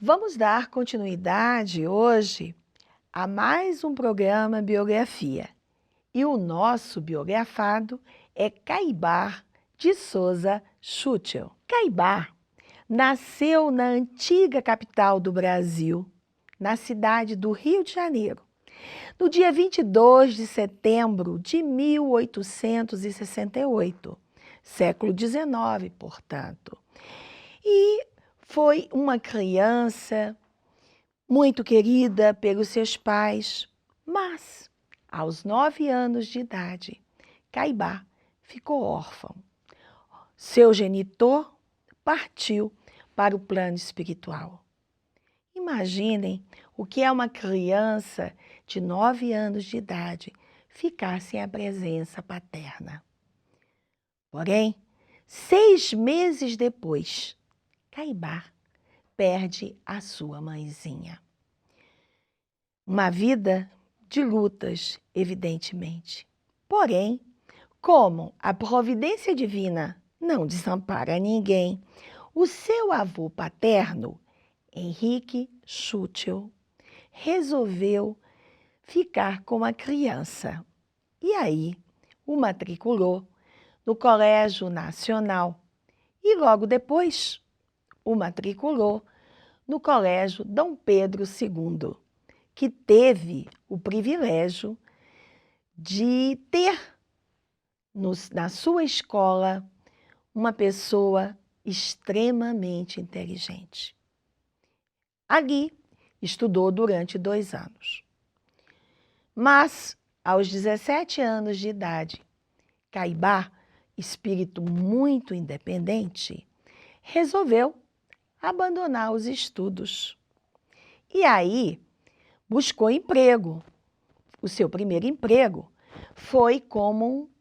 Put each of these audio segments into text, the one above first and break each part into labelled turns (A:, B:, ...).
A: Vamos dar continuidade hoje a mais um programa Biografia. E o nosso biografado é Caibar de Souza Schuttel. Caibar nasceu na antiga capital do Brasil, na cidade do Rio de Janeiro, no dia 22 de setembro de 1868, século XIX, portanto. E foi uma criança muito querida pelos seus pais, mas, aos 9 anos de idade, Caibar ficou órfão. Seu genitor partiu para o plano espiritual. Imaginem o que é uma criança de 9 anos de idade ficar sem a presença paterna. Porém, 6 meses depois, Caibar perde a sua mãezinha. Uma vida de lutas, evidentemente. Porém, como a providência divina não desampara ninguém, o seu avô paterno, Henrique Schuttel, resolveu ficar com a criança. E aí, o matriculou no Colégio Nacional e logo depois o matriculou no Colégio Dom Pedro II, que teve o privilégio de ter na sua escola uma pessoa extremamente inteligente. Ali estudou durante 2 anos. Mas, aos 17 anos de idade, Caibar, espírito muito independente, resolveu abandonar os estudos. E aí, buscou emprego. O seu primeiro emprego foi como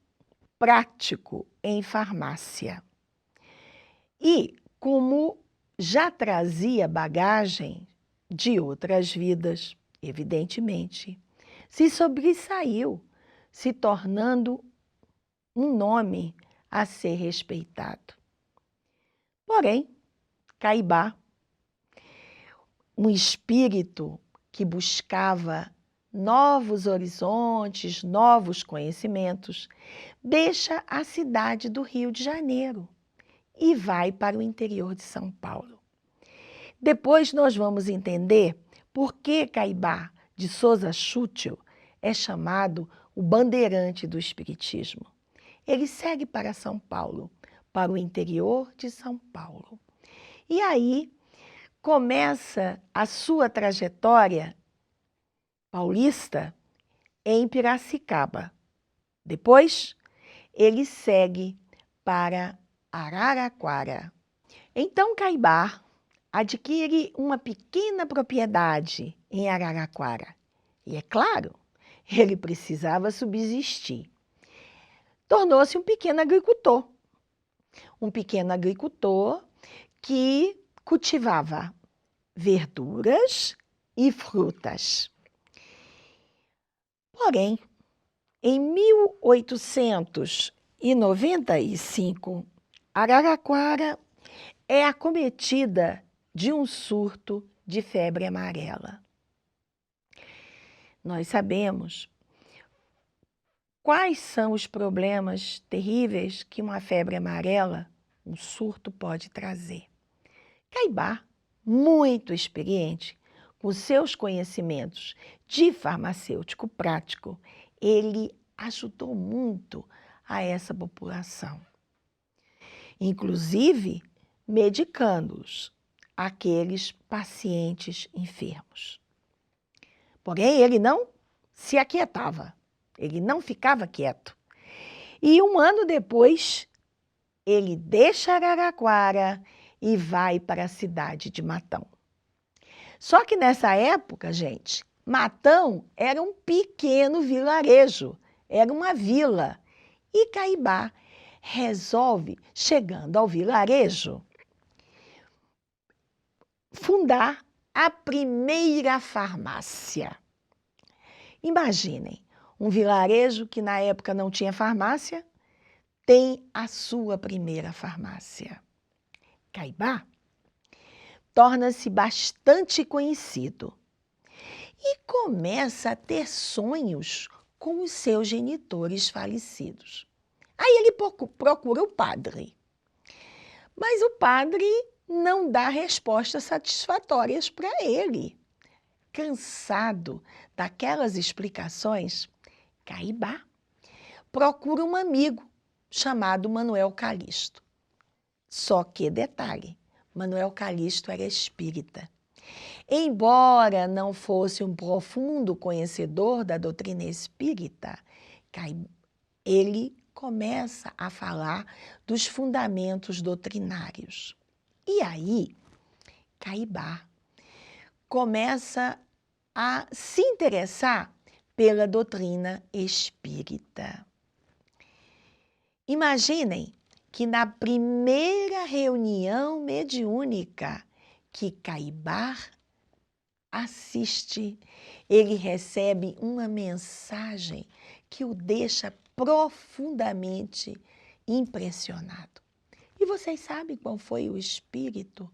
A: prático em farmácia. E, como já trazia bagagem de outras vidas, evidentemente, se sobressaiu, se tornando um nome a ser respeitado. Porém, Caibar, um espírito que buscava novos horizontes, novos conhecimentos, deixa a cidade do Rio de Janeiro e vai para o interior de São Paulo. Depois nós vamos entender por que Caibar de Souza Schuttel é chamado o bandeirante do espiritismo. Ele segue para São Paulo, para o interior de São Paulo. E aí começa a sua trajetória paulista em Piracicaba. Depois, ele segue para Araraquara. Então, Caibar adquire uma pequena propriedade em Araraquara. E, é claro, ele precisava subsistir. Tornou-se um pequeno agricultor. Um pequeno agricultor que cultivava verduras e frutas. Porém, em 1895, Araraquara é acometida de um surto de febre amarela. Nós sabemos quais são os problemas terríveis que uma febre amarela, um surto, pode trazer. Caibar, muito experiente, com seus conhecimentos de farmacêutico prático, ele ajudou muito a essa população, inclusive medicando-os, aqueles pacientes enfermos. Porém, ele não se aquietava, ele não ficava quieto. E 1 ano depois, ele deixa Araraquara e vai para a cidade de Matão. Só que nessa época, gente, Matão era um pequeno vilarejo, era uma vila. E Caibar resolve, chegando ao vilarejo, fundar a primeira farmácia. Imaginem, um vilarejo que na época não tinha farmácia, tem a sua primeira farmácia. Caibar torna-se bastante conhecido e começa a ter sonhos com os seus genitores falecidos. Aí ele procura o padre, mas o padre não dá respostas satisfatórias para ele. Cansado daquelas explicações, Caibá procura um amigo chamado Manuel Calixto. Só que, detalhe, Manuel Calixto era espírita. Embora não fosse um profundo conhecedor da doutrina espírita, ele começa a falar dos fundamentos doutrinários. E aí, Caibá começa a se interessar pela doutrina espírita. Imaginem que na primeira reunião mediúnica que Caibá assiste, ele recebe uma mensagem que o deixa profundamente impressionado. E vocês sabem qual foi o espírito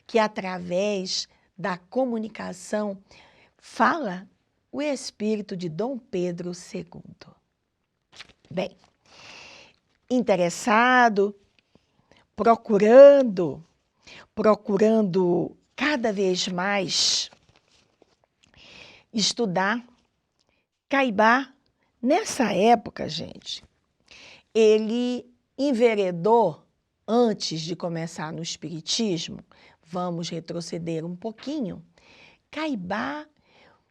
A: que, através da comunicação, fala? O espírito de Dom Pedro II. Bem, interessado, procurando cada vez mais estudar, Caibá, nessa época, gente, ele enveredou, antes de começar no espiritismo, vamos retroceder um pouquinho, Caibá,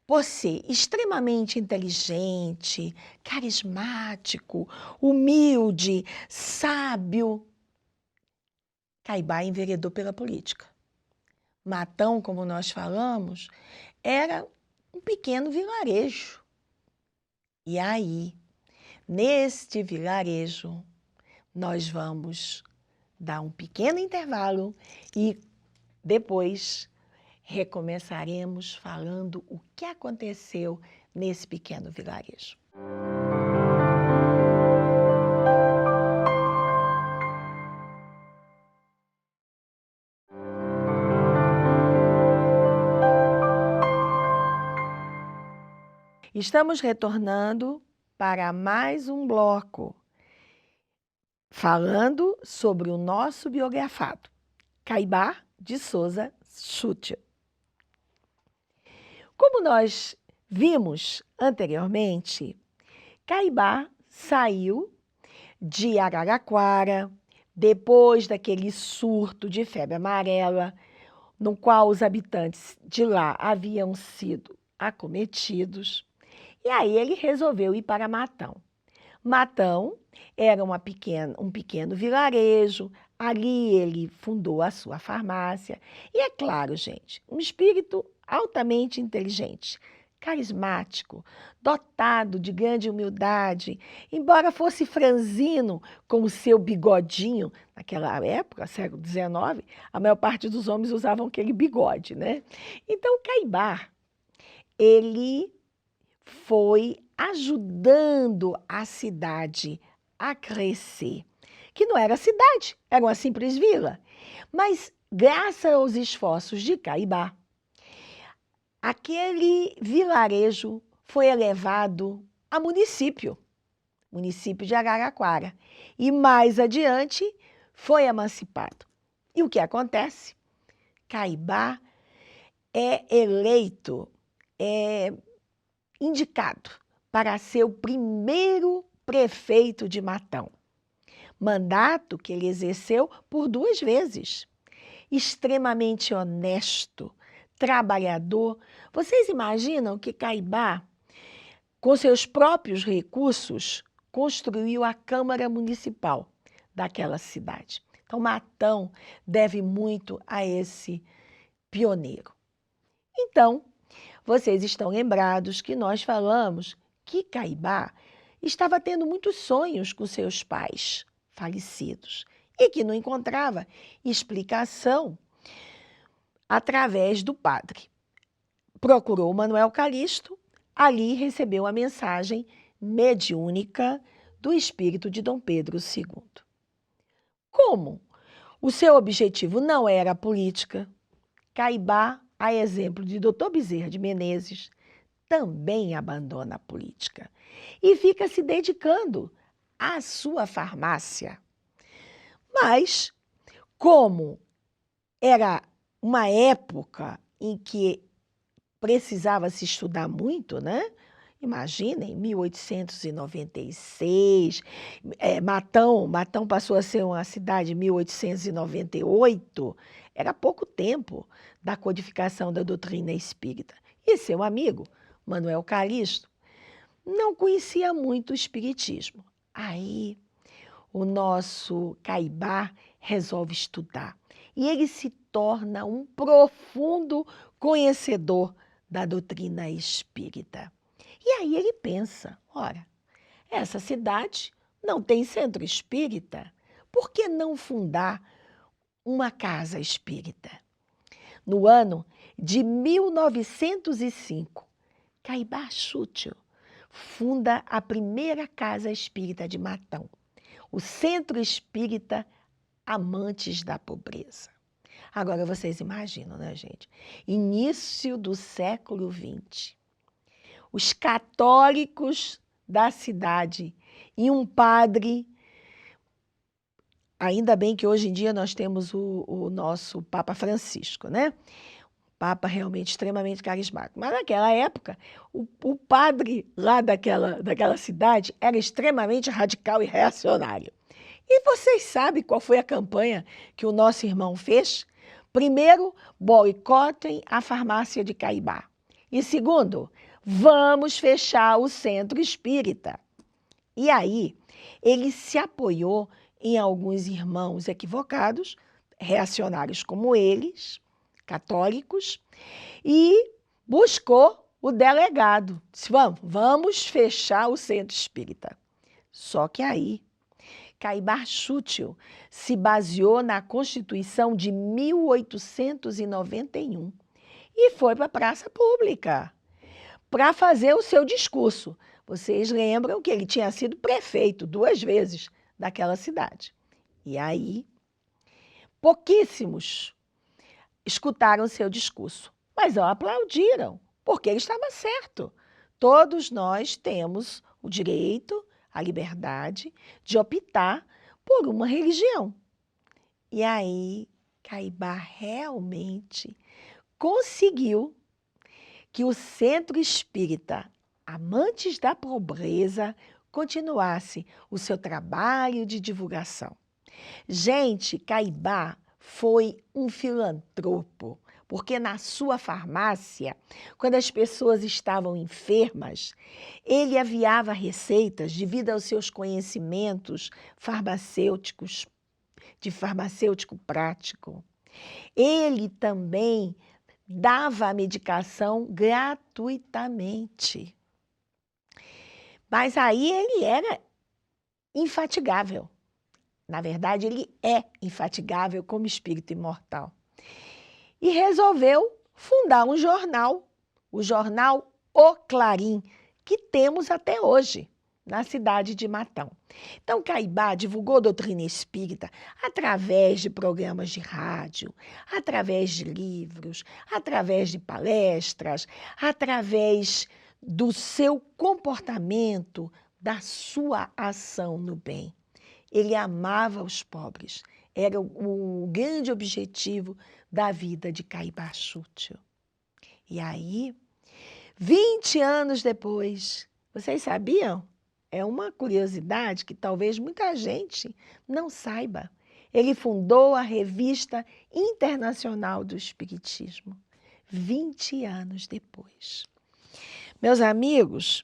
A: por ser extremamente inteligente, carismático, humilde, sábio, Caibá enveredou pela política. Matão, como nós falamos, era um pequeno vilarejo. E aí, neste vilarejo, nós vamos dar um pequeno intervalo e depois recomeçaremos falando o que aconteceu nesse pequeno vilarejo. Estamos retornando para mais um bloco, falando sobre o nosso biografado, Caibá de Souza Schuttel. Como nós vimos anteriormente, Caibá saiu de Araraquara, depois daquele surto de febre amarela, no qual os habitantes de lá haviam sido acometidos, e aí ele resolveu ir para Matão. Matão era um pequeno vilarejo, ali ele fundou a sua farmácia. E é claro, gente, um espírito altamente inteligente, carismático, dotado de grande humildade, embora fosse franzino com o seu bigodinho, naquela época, século XIX, a maior parte dos homens usavam aquele bigode, né? Então, Caibá, ele foi ajudando a cidade a crescer, que não era cidade, era uma simples vila. Mas, graças aos esforços de Caibá, aquele vilarejo foi elevado a município de Araraquara, e mais adiante foi emancipado. E o que acontece? Caibá é eleito, indicado para ser o primeiro prefeito de Matão. Mandato que ele exerceu por 2 vezes. Extremamente honesto, trabalhador. Vocês imaginam que Caibá, com seus próprios recursos, construiu a Câmara Municipal daquela cidade. Então, Matão deve muito a esse pioneiro. Então, vocês estão lembrados que nós falamos que Caibá estava tendo muitos sonhos com seus pais falecidos e que não encontrava explicação através do padre. Procurou Manuel Calixto, ali recebeu a mensagem mediúnica do espírito de Dom Pedro II. Como o seu objetivo não era a política, Caibá, a exemplo de Dr. Bezerra de Menezes, também abandona a política e fica se dedicando à sua farmácia. Mas, como era uma época em que precisava se estudar muito, né? Imaginem, 1896, Matão passou a ser uma cidade em 1898, era pouco tempo da codificação da doutrina espírita. E seu amigo, Manuel Calixto, não conhecia muito o espiritismo. Aí o nosso Caibá resolve estudar e ele se torna um profundo conhecedor da doutrina espírita. E aí ele pensa, ora, essa cidade não tem centro espírita, por que não fundar uma casa espírita? No ano de 1905, Caibá Chútil funda a primeira casa espírita de Matão, o Centro Espírita Amantes da Pobreza. Agora vocês imaginam, né, gente? Início do século XX. Os católicos da cidade e um padre. Ainda bem que hoje em dia nós temos o nosso Papa Francisco, né? Papa realmente extremamente carismático. Mas naquela época, o padre lá daquela cidade era extremamente radical e reacionário. E vocês sabem qual foi a campanha que o nosso irmão fez? Primeiro, boicotem a farmácia de Caibá. E segundo, vamos fechar o centro espírita. E aí, ele se apoiou em alguns irmãos equivocados, reacionários como eles, católicos, e buscou o delegado. Disse, vamos fechar o centro espírita. Só que aí, Caibá Chútil se baseou na Constituição de 1891 e foi para a praça pública para fazer o seu discurso. Vocês lembram que ele tinha sido prefeito 2 vezes daquela cidade. E aí, pouquíssimos escutaram seu discurso, mas o aplaudiram, porque ele estava certo. Todos nós temos o direito, a liberdade de optar por uma religião. E aí, Caibá realmente conseguiu que o Centro Espírita Amantes da Pobreza continuasse o seu trabalho de divulgação. Gente, Caibá foi um filantropo, porque na sua farmácia, quando as pessoas estavam enfermas, ele aviava receitas devido aos seus conhecimentos farmacêuticos, de farmacêutico prático. Ele também dava a medicação gratuitamente. Mas aí ele era infatigável. Na verdade, ele é infatigável como espírito imortal. E resolveu fundar um jornal, o jornal O Clarim, que temos até hoje na cidade de Matão. Então, Caibá divulgou doutrina espírita através de programas de rádio, através de livros, através de palestras, através do seu comportamento, da sua ação no bem. Ele amava os pobres, era o grande objetivo da vida de Caibá Chútil. E aí, 20 anos depois, vocês sabiam? É uma curiosidade que talvez muita gente não saiba. Ele fundou a Revista Internacional do Espiritismo, 20 anos depois. Meus amigos,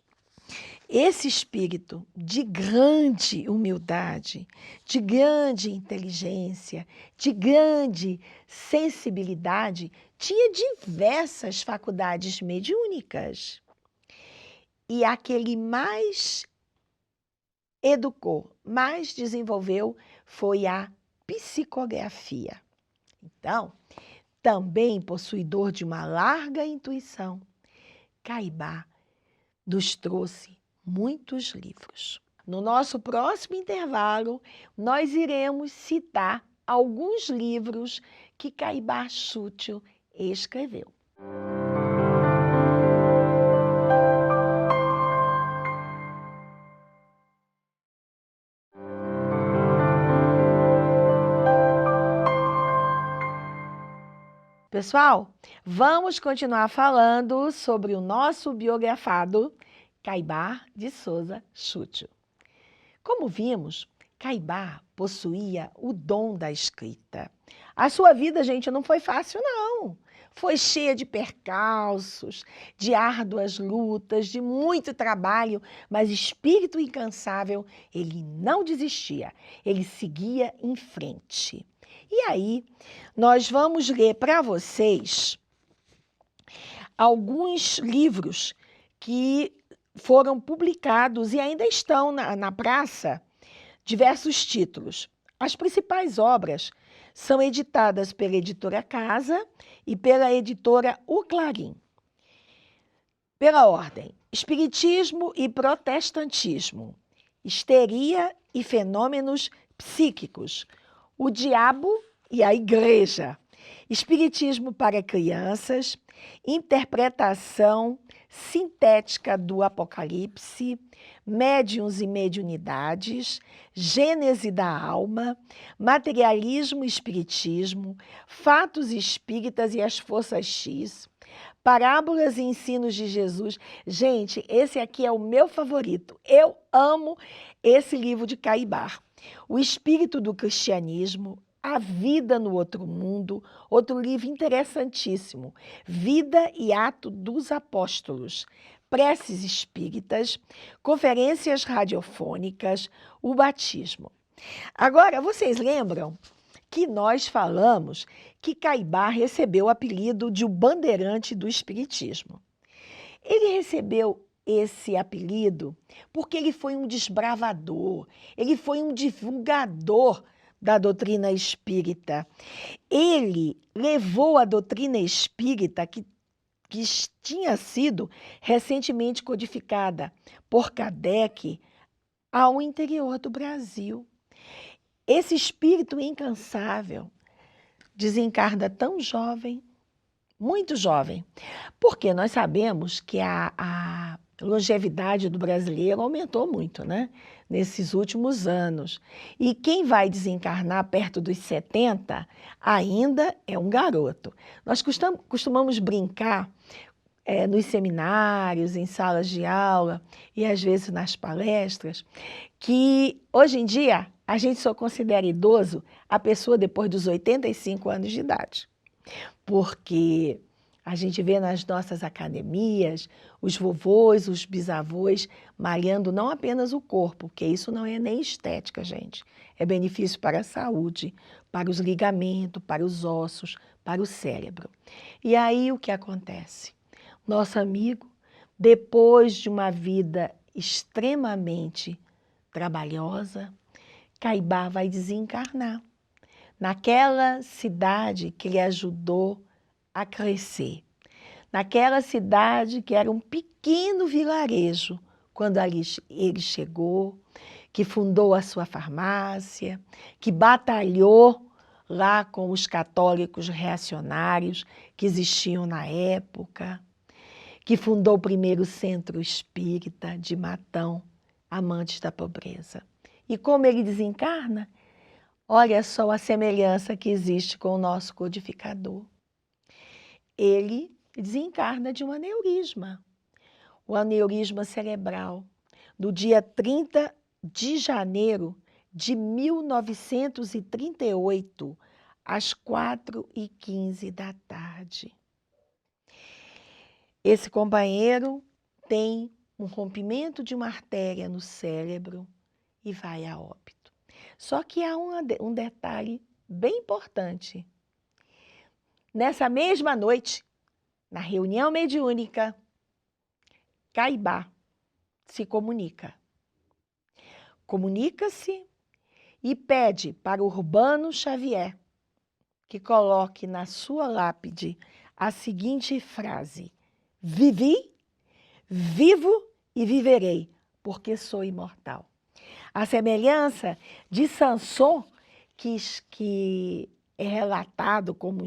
A: esse espírito de grande humildade, de grande inteligência, de grande sensibilidade, tinha diversas faculdades mediúnicas. E a que ele mais educou, mais desenvolveu, foi a psicografia. Então, também possuidor de uma larga intuição, Caibá nos trouxe muitos livros. No nosso próximo intervalo, nós iremos citar alguns livros que Caibá Chútil escreveu. Pessoal, vamos continuar falando sobre o nosso biografado Caibar de Souza Chútil. Como vimos, Caibar possuía o dom da escrita. A sua vida, gente, não foi fácil, não. Foi cheia de percalços, de árduas lutas, de muito trabalho, mas espírito incansável, ele não desistia, ele seguia em frente. E aí, nós vamos ler para vocês alguns livros que foram publicados e ainda estão na praça, diversos títulos. As principais obras são editadas pela editora Casa e pela editora O Clarim. Pela ordem: Espiritismo e Protestantismo, Histeria e Fenômenos Psíquicos, O Diabo e a Igreja, Espiritismo para Crianças, Interpretação Sintética do Apocalipse, Médiuns e Mediunidades, Gênese da Alma, Materialismo e Espiritismo, Fatos Espíritas e as Forças X, Parábolas e Ensinos de Jesus. Gente, esse aqui é o meu favorito. Eu amo esse livro de Caibar. O Espírito do Cristianismo, A Vida no Outro Mundo, outro livro interessantíssimo. Vida e Ato dos Apóstolos, Preces Espíritas, Conferências Radiofônicas, O Batismo. Agora, vocês lembram que nós falamos que Caibar recebeu o apelido de o bandeirante do Espiritismo. Ele recebeu esse apelido porque ele foi um desbravador, ele foi um divulgador da doutrina espírita. Ele levou a doutrina espírita que tinha sido recentemente codificada por Kardec ao interior do Brasil. Esse espírito incansável desencarna tão jovem, muito jovem, porque nós sabemos que a longevidade do brasileiro aumentou muito, né? Nesses últimos anos. E quem vai desencarnar perto dos 70 ainda é um garoto. Nós costumamos brincar nos seminários, em salas de aula e às vezes nas palestras, que hoje em dia a gente só considera idoso a pessoa depois dos 85 anos de idade. Porque a gente vê nas nossas academias os vovôs, os bisavôs malhando não apenas o corpo, porque isso não é nem estética, gente. É benefício para a saúde, para os ligamentos, para os ossos, para o cérebro. E aí o que acontece? Nosso amigo, depois de uma vida extremamente trabalhosa, Caibar vai desencarnar naquela cidade que ele ajudou a crescer, naquela cidade que era um pequeno vilarejo quando ali ele chegou, que fundou a sua farmácia, que batalhou lá com os católicos reacionários que existiam na época, que fundou o primeiro centro espírita de Matão, Amantes da Pobreza. E como ele desencarna? Olha só a semelhança que existe com o nosso codificador. Ele desencarna de um aneurisma, o aneurisma cerebral, no dia 30 de janeiro de 1938, às 4h15 da tarde. Esse companheiro tem um rompimento de uma artéria no cérebro e vai a óbito. Só que há um detalhe bem importante. Nessa mesma noite, na reunião mediúnica, Caibar se comunica. Comunica-se e pede para Urbano Xavier que coloque na sua lápide a seguinte frase: vivi, vivo e viverei, porque sou imortal. A semelhança de Sansão, que é relatado como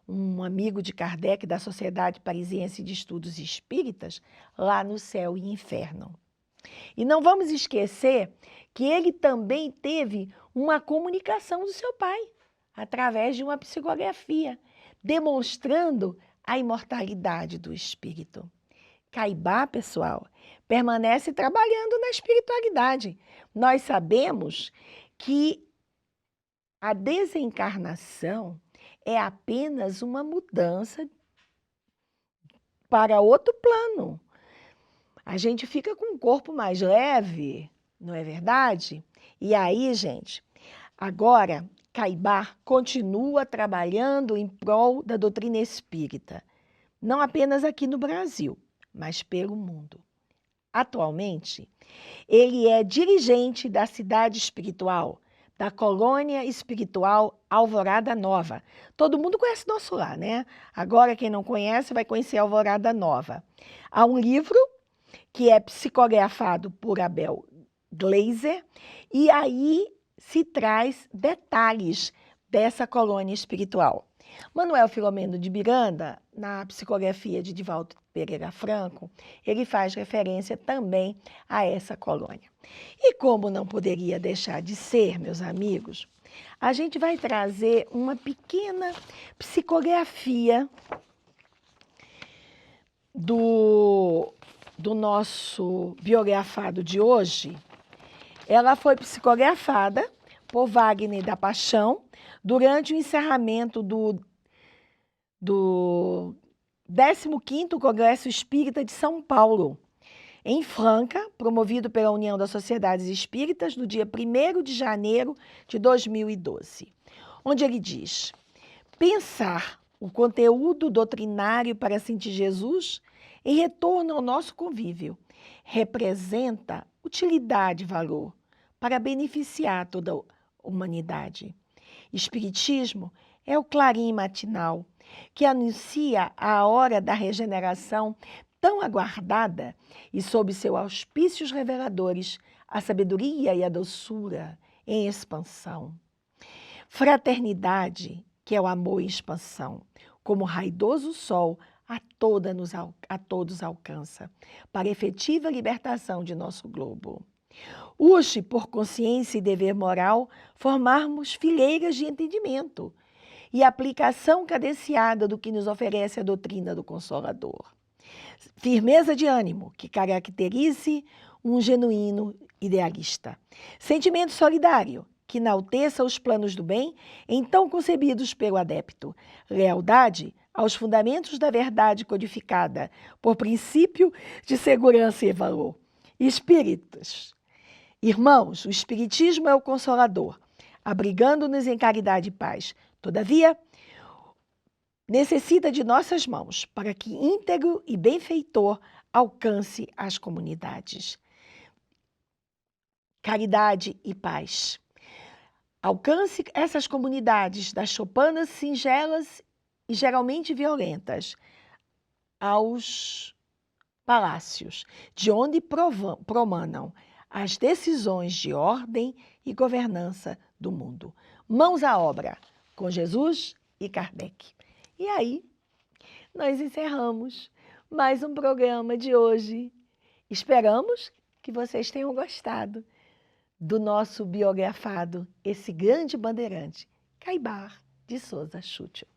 A: um amigo de Kardec da Sociedade Parisiense de Estudos Espíritas, lá no Céu e Inferno. E não vamos esquecer que ele também teve uma comunicação do seu pai, através de uma psicografia, demonstrando a imortalidade do espírito. Caibá, pessoal, permanece trabalhando na espiritualidade. Nós sabemos que a desencarnação é apenas uma mudança para outro plano. A gente fica com um corpo mais leve, não é verdade? E aí, gente, agora Caibá continua trabalhando em prol da doutrina espírita, não apenas aqui no Brasil, mas pelo mundo. Atualmente, ele é dirigente da cidade espiritual, da colônia espiritual Alvorada Nova. Todo mundo conhece nosso lar, né? Agora, quem não conhece, vai conhecer Alvorada Nova. Há um livro que é psicografado por Abel Gleiser, e aí se traz detalhes dessa colônia espiritual. Manuel Filomeno de Miranda, na psicografia de Divaldo Pereira Franco, ele faz referência também a essa colônia. E como não poderia deixar de ser, meus amigos, a gente vai trazer uma pequena psicografia do nosso biografado de hoje. Ela foi psicografada por Wagner da Paixão durante o encerramento do 15º Congresso Espírita de São Paulo, em Franca, promovido pela União das Sociedades Espíritas, no dia 1º de janeiro de 2012, onde ele diz: pensar o conteúdo doutrinário para sentir Jesus em retorno ao nosso convívio representa utilidade e valor para beneficiar toda a humanidade. Espiritismo é o clarim matinal que anuncia a hora da regeneração tão aguardada e, sob seus auspícios reveladores, a sabedoria e a doçura em expansão. Fraternidade, que é o amor em expansão, como raidoso sol, a todos alcança, para efetiva libertação de nosso globo. Urge, por consciência e dever moral, formarmos fileiras de entendimento e aplicação cadenciada do que nos oferece a doutrina do Consolador. Firmeza de ânimo, que caracterize um genuíno idealista. Sentimento solidário, que enalteça os planos do bem, então concebidos pelo adepto. Lealdade aos fundamentos da verdade codificada por princípio de segurança e valor. Espíritos. Irmãos, o Espiritismo é o Consolador, abrigando-nos em caridade e paz. Todavia, necessita de nossas mãos para que íntegro e benfeitor alcance as comunidades. Caridade e paz. Alcance essas comunidades das choupanas singelas e geralmente violentas aos palácios, de onde promanam as decisões de ordem e governança do mundo. Mãos à obra, com Jesus e Kardec. E aí, nós encerramos mais um programa de hoje. Esperamos que vocês tenham gostado do nosso biografado, esse grande bandeirante, Caibá de Souza Chútil.